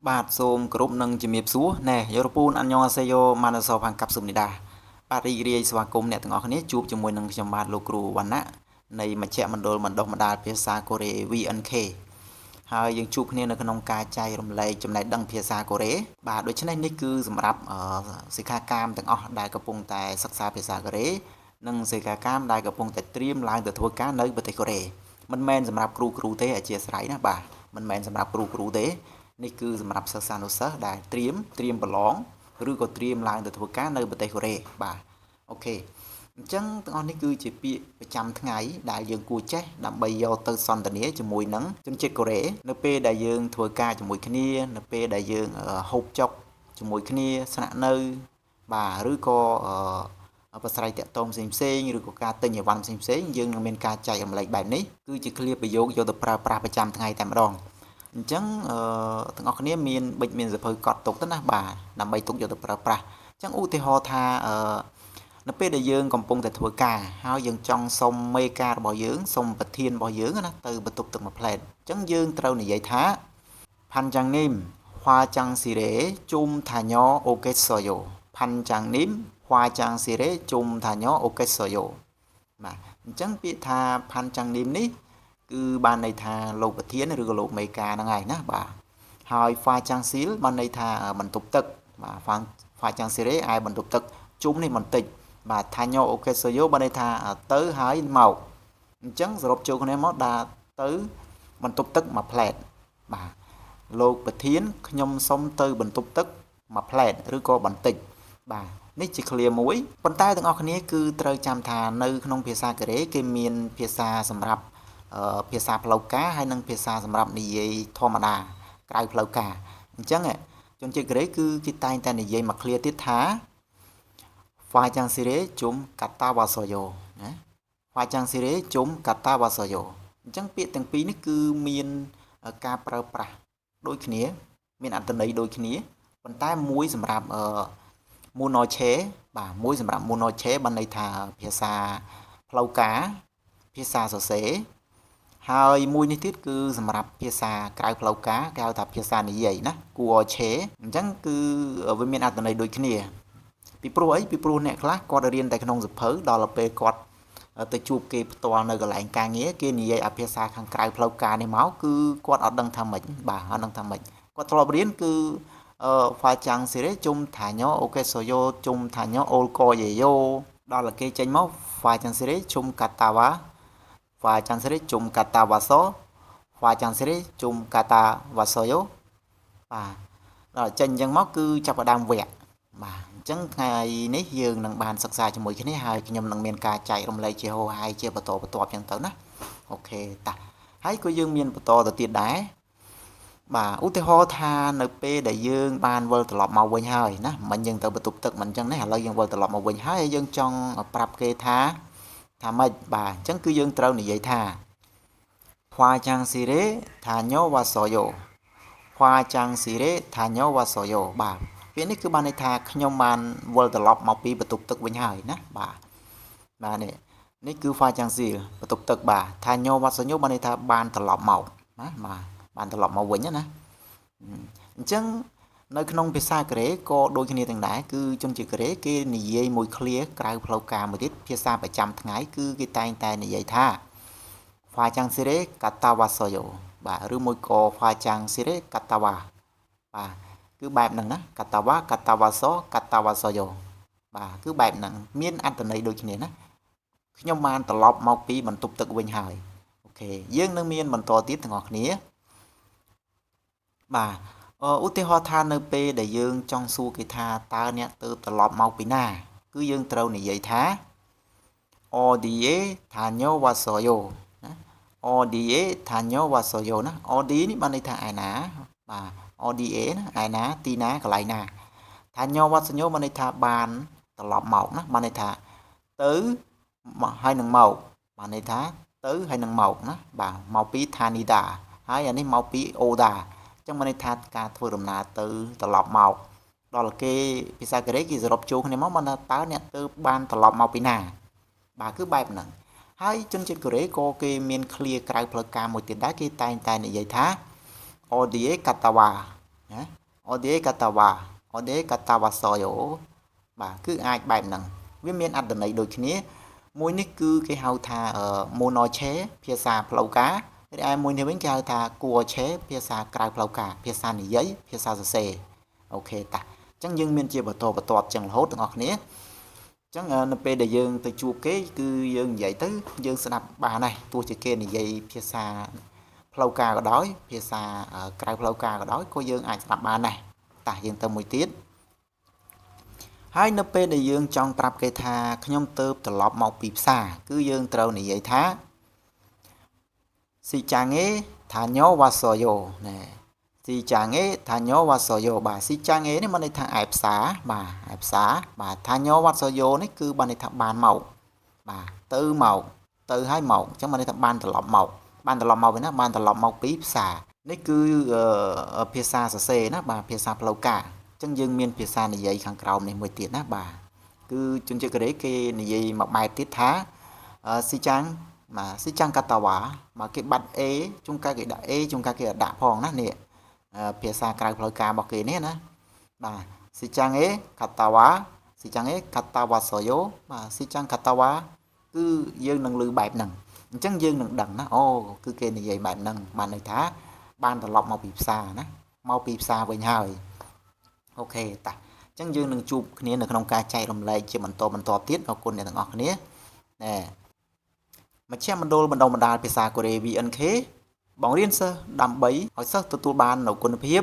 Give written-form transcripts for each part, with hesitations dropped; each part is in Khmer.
បាទសូមគោរពនឹងជំរាបសួរណែយរពូនអញ្ញងអាសេយ៉ូម៉ាណសផាំងកាប់សុំនីដាបាទរីករាយស្វាគមន៍អ្នកទាំងអស់គ្នាជួបជាមួយនឹងខ្ញុំបាទលោកគ្រូវណ្ណៈនៃមជ្ឈមណ្ឌលបណ្ដុះបណ្ដាលភាសាកូរ៉េ VNK ហើយយើងជួបគ្នានៅក្នុងការចែករំលែកចំណេះដឹងភាសាកូរ៉េបាទដូច្នេះនេះគឺសម្រាប់សិក្ខាកាមទាំងអស់ដែលកំពុងតែសិក្សាភាសាកូរ៉េនិងសិក្ខាកាមដែលកំពុងតែត្រៀមឡើងទៅធ្វើការនៅប្រទេសកូរ៉េមិនមែនសម្រាប់គ្រូទេអធិស្ឋានណាបាទមិនមែនសម្រាប់គ្រូទេនេះគឺសម្រាប់សិស្សានុសិស្សដែលត្រៀមប្រឡងឬក៏ត្រៀមឡើងទៅធ្វើការនៅប្រទេសកូរ៉េបាទអូខេអញ្ចឹងទាំងអស់នេះគឺជាពាក្យប្រចាំថ្ងៃដែលយើងគួរចេះដើម្បីយកទៅសន្ទនាជាមួយនឹងជនជាតិកូរ៉េនៅពេលដែលយើងធ្វើការជាមួយគ្នានៅពេលដែលយើងហូបចុកជាមួយគ្នាស្នាក់នៅបាទឬក៏ប្រស្រ័យតាក់ទងផ្សេងឬក៏ការទិញអីវ៉ាន់ផ្សេងយើងនឹងមានការចែករំលែកបែបនេះគឺជាឃ្លាប្រយោគយកទៅប្រើប្រាស់ប្រចាំថ្ងៃតែម្ដងអញ្ចឹងទាំងអស់គ្នាមានប៊ិចមានសភៅកត់ទុកទៅណាបាទដើម្បីទុកយកទៅប្រើប្រាស់អញ្ចឹងឧទាហរណ៍ថានៅពេលដែលយើងកំពុងតែធ្វើការហើយយើងចង់សុំមេការរបស់យើងសុំប្រធានរបស់យើងណាទៅបន្ទប់ទឹកមួយផ្លែតអញ្ចឹងយើងត្រូវនិយាយថាផាន់ចាំងនីមហွာចាំងស៊ីរ៉េជុំថាញ៉អូកេសយ៉ូផាន់ចាំងនីមហွာចាំងស៊ីរ៉េជុំថាញ៉អូកេសយ៉ូបាទអញ្ចឹងពាក្យថាផាន់ចាំងនីមនេះគឺបានន័យថាលោកប្រធានឬក៏លោកមេការហ្នឹងហើយណាបាទហើយហ្វាចាំងស៊ីលបានន័យថាបន្ទប់ទឹកបាទហ្វាចាំងស៊ីរ៉េឯបន្ទប់ទឹកជុំនេះបន្តិចបាទថាញ៉ូអូកេសូយ៉ូបានន័យថាទៅហើយមកអញ្ចឹងសរុបចូលគ្នាមកដាក់ទៅបន្ទប់ទឹកមួយផ្លែតបាទលោកប្រធានខ្ញុំសុំទៅបន្ទប់ទឹកមួយផ្លែតឬក៏បន្តិចបាទនេះជាឃ្លាមួយប៉ុន្តែទាំងអស់គ្នាគឺត្រូវចាំថានៅក្នុងភាសាកូរ៉េគេមានភាសាសម្រាប់ភាសាផ្លូវការហើយនិងភាសាសម្រាប់និយាយធម្មតាក្រៅផ្លូវការអញ្ចឹងជនជាតិកូរ៉េគឺគេតែងតែនិយាយមកឃ្លាទៀតថាហ្វាចាំងស៊ីរ៉េជុំកាតាវ៉ាសូយ៉ូណាហ្វាចាំងស៊ីរ៉េជុំកាតាវ៉ាសូយ៉ូអញ្ចឹងពាក្យទាំងពីរនេះគឺមានការប្រើប្រាស់ដូចគ្នាមានអត្ថន័យដូចគ្នាប៉ុន្តែមួយសម្រាប់មូណូឆេបាទមួយសម្រាប់មូណូឆេបានន័យថាភាសាផ្លូវការភាសាសរសេរហើយមួយនេះទៀតគឺសម្រាប់ភាសាក្រៅផ្លូវការគេហៅថាភាសានិយាយណាគួរឆេអញ្ចឹងគឺវាមានអត្ថន័យដូចគ្នាពីព្រោះអីពីព្រោះអ្នកខ្លះគាត់រៀនតែក្នុងសភៅដល់ពេលគាត់ទៅជួបគេផ្ទាល់នៅកន្លែងការងារគេនិយាយអាភាសាខាងក្រៅផ្លូវការនេះមកគឺគាត់អត់ដឹងថាម៉េចបាទអត់ដឹងថាម៉េចគាត់ធ្លាប់រៀនគឺហ្វាចាំងស៊ីរ៉េជុំថាញ៉ូអូកេសូយ៉ូជុំថាញ៉ូអូលកយេយ៉ូដល់គេចេញមកហ្វាចាំងស៊ីរ៉េជុំកាតាវ៉ាហ្វាចាំងស៊ីរ៉េជុំកាតាវ៉ាសូហ្វាចាំងស៊ីរ៉េជុំកាតាវ៉ាសូយ៉ូបាទដល់ចេញអញ្ចឹងមកគឺចាប់ផ្ដើមវគ្គបាទអញ្ចឹងថ្ងៃនេះយើងនឹងបានសិក្សាជាមួយគ្នាហើយខ្ញុំនឹងមានការចែករំលែកជាហោហាយជាបន្តបន្ទាប់អញ្ចឹងទៅណាអូខេតាហើយក៏យើងមានបន្តទៅទៀតដែរបាទឧទាហរណ៍ថានៅពេលដែលយើងបានវិលត្រឡប់មកវិញហើយណាមិនយើងទៅបន្ទប់ទឹកមិនអញ្ចឹងទេឥឡូវយើងវិលត្រឡប់មកវិញហើយយើងចង់ប្រាប់គេថាម៉េចបាទអញ្ចឹងគឺយើងត្រូវនិយាយថាខ្វាចាំងស៊ីរ៉េថាញ៉ូវ៉ាសូយ៉ូខ្វាចាំងស៊ីរ៉េថាញ៉ូវ៉ាសូយ៉ូបាទពាក្យនេះគឺបានន័យថាខ្ញុំបានវិលត្រឡប់មកពីបន្ទប់ទឹកវិញហើយណាបាទនេះគឺហ្វាចាំងស៊ីលបន្ទប់ទឹកបាទថាញ៉ូវ៉ាសូយ៉ូបានន័យថាបានត្រឡប់មកណាបាទបានត្រឡប់មកវិញណាអញ្ចឹងនៅក្នុងភាសាកូរ៉េក៏ដូចគ្នាទាំងដែរគឺជនជាតិកូរ៉េគេនិយាយមួយឃ្លាក្រៅផ្លូវការមួយទៀតភាសាប្រចាំថ្ងៃគឺគេតែងតែនិយាយថាហ្វាចាំងស៊ីរ៉េកាតាវ៉ាសូយ៉ូបាទឬមួយក៏ហ្វាចាំងស៊ីរ៉េកាតាវ៉ាបាទគឺបែបហ្នឹងណាកាតាវ៉ាកាតាវ៉ាសូកាតាវ៉ាសូយ៉ូបាទគឺបែបហ្នឹងមានអត្ថន័យដូចគ្នាណាខ្ញុំបានត្រឡប់មកពីបន្ទប់ទឹកវិញហើយអូខេយើងនឹងមានបន្តទៀតទាំងអស់គ្នាបាទឧទាហរណ៍ថានៅពេលដែលយើងចង់សួរគេថាតើអ្នកទៅត្រឡប់មកពីណាគឺយើងត្រូវនិយាយថាអូឌីអេថាញ៉ូវ៉ាសូយ៉ូណាអូឌីអេថាញ៉ូវ៉ាសូយ៉ូណាអូឌីនេះបានន័យថាឯណាបាទអូឌីអេណាឯណាទីណាកន្លែងណាថាញ៉ូវ៉ាសូយ៉ូបានន័យថាបានត្រឡប់មកណាបានន័យថាទៅហើយនឹងមកបានន័យថាទៅហើយនឹងមកណាបាទមកពីថានីដាហើយអានេះមកពីអូដាចឹងបានន័យថាការធ្វើដំណើរទៅត្រឡប់មកដល់គេភាសាកូរ៉េគេសរុបចូលគ្នាមកបានថាតើអ្នកទៅបានត្រឡប់មកពីណាបាទគឺបែបហ្នឹងហើយជនជាតិកូរ៉េក៏គេមានឃ្លាក្រៅផ្លូវការមួយទៀតដែរគេតែងតែនិយាយថាអូឌីអេកាតាវ៉ា ណា Ode katawa Ode katawasoyo បាទគឺអាចបែបហ្នឹងវាមានអត្ថន័យដូចគ្នាមួយនេះគឺគេហៅថា monoche ភាសាផ្លូវការរីឯមួយនេះវិញគេហៅថា kuoche ភាសាក្រៅផ្លូវការភាសានិយាយភាសាសរសេរអូខេតាអញ្ចឹងយើងមានជាបន្តបន្ទាប់ចឹងរហូតទាំងអស់គ្នាអញ្ចឹងនៅពេលដែលយើងទៅជួបគេគឺយើងនិយាយទៅយើងស្ដាប់បានដែរទោះជាគេនិយាយភាសាផ្លូវការក៏ដោយភាសាក្រៅផ្លូវការក៏ដោយក៏យើងអាចស្ដាប់បានដែរតាយើងទៅមួយទៀតហើយនៅពេលដែលយើងចង់ប្រាប់គេថាខ្ញុំទៅត្រឡប់មកពីផ្សារគឺយើងត្រូវនិយាយថា Si change thanyo wasoyo ណែ Si change thanyo wasoyo បាទ Si change នេះមានន័យថាឯផ្សារបាទឯផ្សារបាទ thanyo wasoyo នេះគឺបានន័យថាបានមកបាទទៅមកទៅហើយមកអញ្ចឹងមានន័យថាបានត្រឡប់មកបានត្រឡប់មកវិញណាបានត្រឡប់មកពីផ្សារនេះគឺភាសាសរសេរណាបាទភាសាផ្លូវការអញ្ចឹងយើងមានភាសានិយាយខាងក្រោមនេះមួយទៀតណាបាទគឺជនជាតិកូរ៉េគេនិយាយមួយបែបទៀតថា Si chang បាទ Si chang katawa មកគេបាត់ A ជួនកាលគេដាក់ A ជួនកាលគេដាក់ផងណានេះភាសាក្រៅផ្លូវការរបស់គេនេះណាបាទ Si chang e katawa Si chang e katawa soyo បាទ Si chang katawa គឺយើងនឹងឮបែបហ្នឹងអញ្ចឹងយើងនឹងដឹងណាអូគឺគេនិយាយបែបហ្នឹងបានន័យថាបានត្រឡប់មកពីផ្សារណាមកពីផ្សារវិញហើយអូខេតាអញ្ចឹងយើងនឹងជួបគ្នានៅក្នុងការចែករំលែកជាបន្តទៀតអរគុណអ្នកទាំងអស់គ្នាណែមជ្ឈមណ្ឌលបណ្ដុះបណ្ដាលភាសាកូរ៉េ VNK បង្រៀនសិស្សដើម្បីឲ្យសិស្សទទួលបាននូវគុណភាព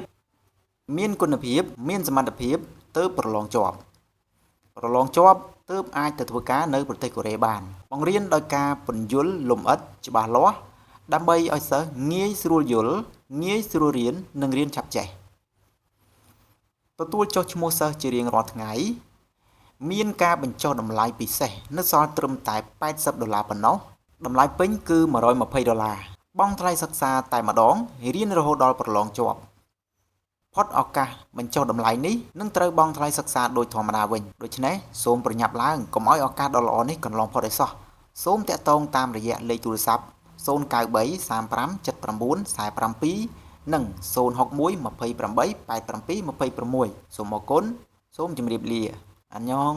មានគុណភាពមានសមត្ថភាពទើបប្រឡងជាប់ទើបអាចទៅធ្វើការនៅប្រទេសកូរ៉េបានបង្រៀនដោយការពន្យល់លម្អិតច្បាស់លាស់ដើម្បីឲ្យសិស្សងាយស្រួលយល់ងាយស្រួលរៀននិងរៀនឆាប់ចេះទទួលចុះឈ្មោះសិស្សជារៀងរាល់ថ្ងៃមានការបញ្ចុះតម្លៃពិសេសនៅសល់ត្រឹមតែ$80ប៉ុណ្ណោះតម្លៃពេញគឺ$120បង់ថ្លៃសិក្សាតែម្ដងរៀនរហូតដល់ប្រឡងជាប់ផុតឱកាសបញ្ចុះតម្លៃនេះនឹងត្រូវបង់ថ្លៃសិក្សាដូចធម្មតាវិញដូច្នេះសូមប្រញាប់ឡើងកុំឲ្យឱកាសដ៏ល្អនេះកន្លងផុតឲ្យសោះសូមតាក់ទងតាមរយៈលេខទូរស័ព្ទ093 35 79 47និង061 28 87 26សូមអរគុណសូមជម្រាបលាអានយ៉ង